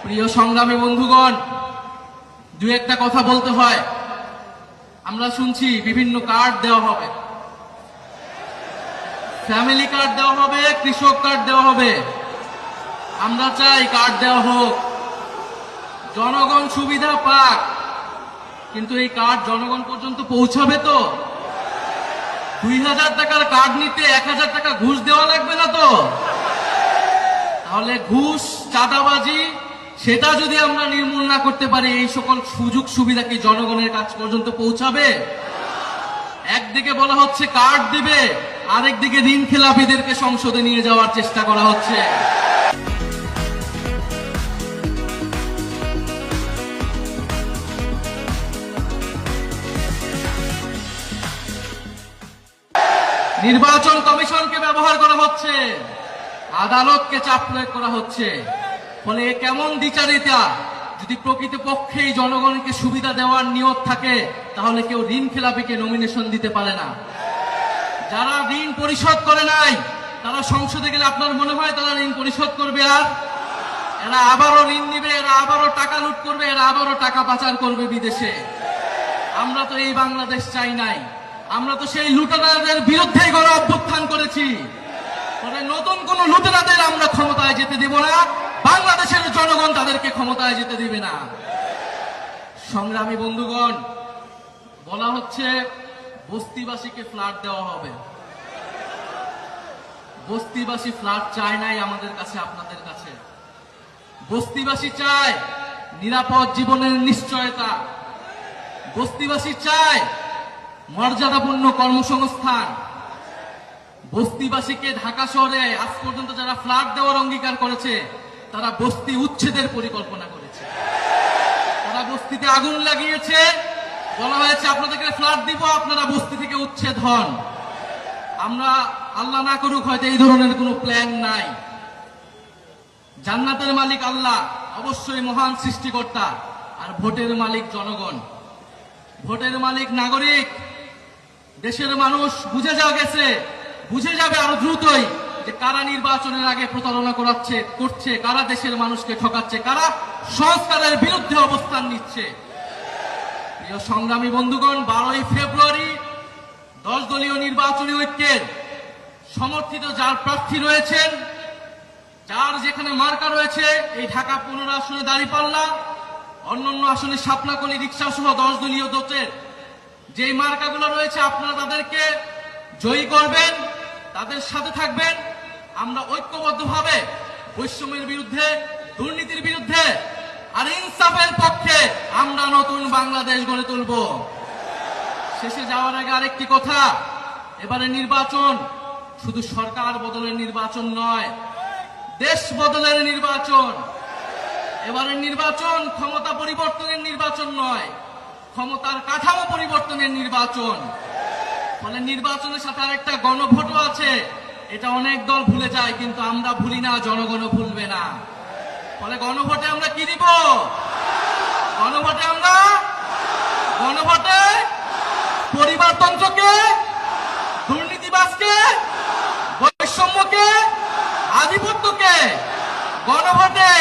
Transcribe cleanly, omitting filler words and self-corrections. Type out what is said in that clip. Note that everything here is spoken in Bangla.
প্রিয় সংগ্রামী বন্ধুগণ, দু একটা কথা বলতে হয়। আমরা শুনছি বিভিন্ন কার্ড দেওয়া হবে, ফ্যামিলি কার্ড দেওয়া হবে, কৃষক কার্ড দেওয়া হবে। আমরা চাই কার্ড দেওয়া হোক, জনগণ সুবিধা পাক, কিন্তু এই কার্ড জনগণ পর্যন্ত পৌঁছাবে তো? 2000 টাকার কার্ড নিতে 1000 টাকা ঘুষ দেওয়া লাগবে না তো? তাহলে ঘুষ, চাঁদাবাজি সেটা যদি আমরা নির্মূল না করতে পারি, এই সকল সুযোগ সুবিধা কি জনগণের কাছ পর্যন্ত পৌঁছাবে? একদিকে বলা হচ্ছে কার্ড দিবে, আরেকদিকে ঋণ খেলাপিদেরকে সংসদে নিয়ে যাওয়ার চেষ্টা করা হচ্ছে। নির্বাচন কমিশনকে ব্যবহার করা হচ্ছে, আদালতকে চাপ প্রয়োগ করা হচ্ছে। ফলে কেমন দ্বিচারিতা? যদি প্রকৃতপক্ষেই জনগণকে সুবিধা দেওয়ার নিয়ত থাকে, তাহলে কেউ ঋণ খেলাপিকে নমিনেশন দিতে পারে না। যারা ঋণ পরিশোধ করে নাই, তারা সংসদে গেলে আপনার মনে হয় তারা ঋণ পরিশোধ করবে? আর এরা আবারও ঋণ নিবে, এরা আবারও টাকা লুট করবে, এরা আবারও টাকা পাচার করবে বিদেশে। আমরা তো এই বাংলাদেশ চাই নাই, আমরা তো সেই লুটেরাদের বিরুদ্ধে গণ অভ্যুত্থান করেছি। ফলে নতুন কোন লুটেরাদের আমরা ক্ষমতায় যেতে দেব না, বাংলাদেশের জনগণ তাদেরকে ক্ষমতায় যেতে দিবে না। সংগ্রামী বন্ধুগণ, বলা হচ্ছে বস্তিবাসীকে ফ্ল্যাট দেওয়া হবে। বস্তিবাসী ফ্ল্যাট চায় নাই আমাদের কাছে, আপনাদের কাছে। বস্তিবাসী চায় নিরাপদ জীবনের নিশ্চয়তা, বস্তিবাসী চায় মর্যাদাপূর্ণ কর্মসংস্থান। বস্তিবাসীকে ঢাকা শহরে আজ পর্যন্ত যারা ফ্ল্যাট দেওয়ার অঙ্গীকার করেছে, তারা বস্তি উচ্ছেদের পরিকল্পনা করেছে। তারা বস্তিতে আগুন লাগিয়েছে, বলা হয়েছে আপনাদেরকে ফ্ল্যাট দিব, আপনারা বস্তি থেকে উচ্ছেদ হন। আমরা আল্লাহ না করুক হয়তো এই ধরনের কোনো প্ল্যান নাই। জান্নাতের মালিক আল্লাহ, অবশ্যই মহান সৃষ্টিকর্তা, আর ভোটের মালিক জনগণ। ভোটের মালিক নাগরিক। দেশের মানুষ বুঝে যাবে আরো দ্রুতই যে কারা নির্বাচনের আগে প্রতারণা করছে, কারা দেশের মানুষকে ঠকাচ্ছে, কারা সংস্কারের বিরুদ্ধে অবস্থান নিচ্ছে। প্রিয় সংগ্রামী বন্ধুগণ, 12ই ফেব্রুয়ারি 10 দলীয় নির্বাচনী ঐক্যের সমর্থিত যার প্রার্থী রয়েছেন, যার যেখানে মার্কা রয়েছে, এই ঢাকা 15 আসনে দাঁড়িপাল্লা, অন্যান্য আসনে শাপলাকলি, রিক্সা সহ 10 দলীয় জোটের যে মার্কাগুলো রয়েছে, আপনারা তাদেরকে জয়ী করবেন, তাদের সাথে থাকবেন। আমরা ঐক্যবদ্ধভাবে বৈষম্যের বিরুদ্ধে, দুর্নীতির বিরুদ্ধে আর ইনসাফের পক্ষে আমরা নতুন বাংলাদেশ গড়ে তুলব। শেষে যাওয়ার আগে আরেকটি কথা, এবারে নির্বাচন শুধু সরকার বদলের নির্বাচন নয়, দেশ বদলের নির্বাচন। এবারের নির্বাচন ক্ষমতা পরিবর্তনের নির্বাচন নয়, ক্ষমতার কাঠামো পরিবর্তনের নির্বাচন। ফলে নির্বাচনের সাথে আরেকটা গণভোটও আছে। এটা অনেক দল ভুলে যায়, কিন্তু আমরা ভুলি না, জনগণও ভুলবে না। ফলে গণভোটে আমরা কি দিব? গণভোটে পরিবারতন্ত্রকে, দুর্নীতিবাজকে, বৈষম্যকে, আধিপত্যকে, গণভোটে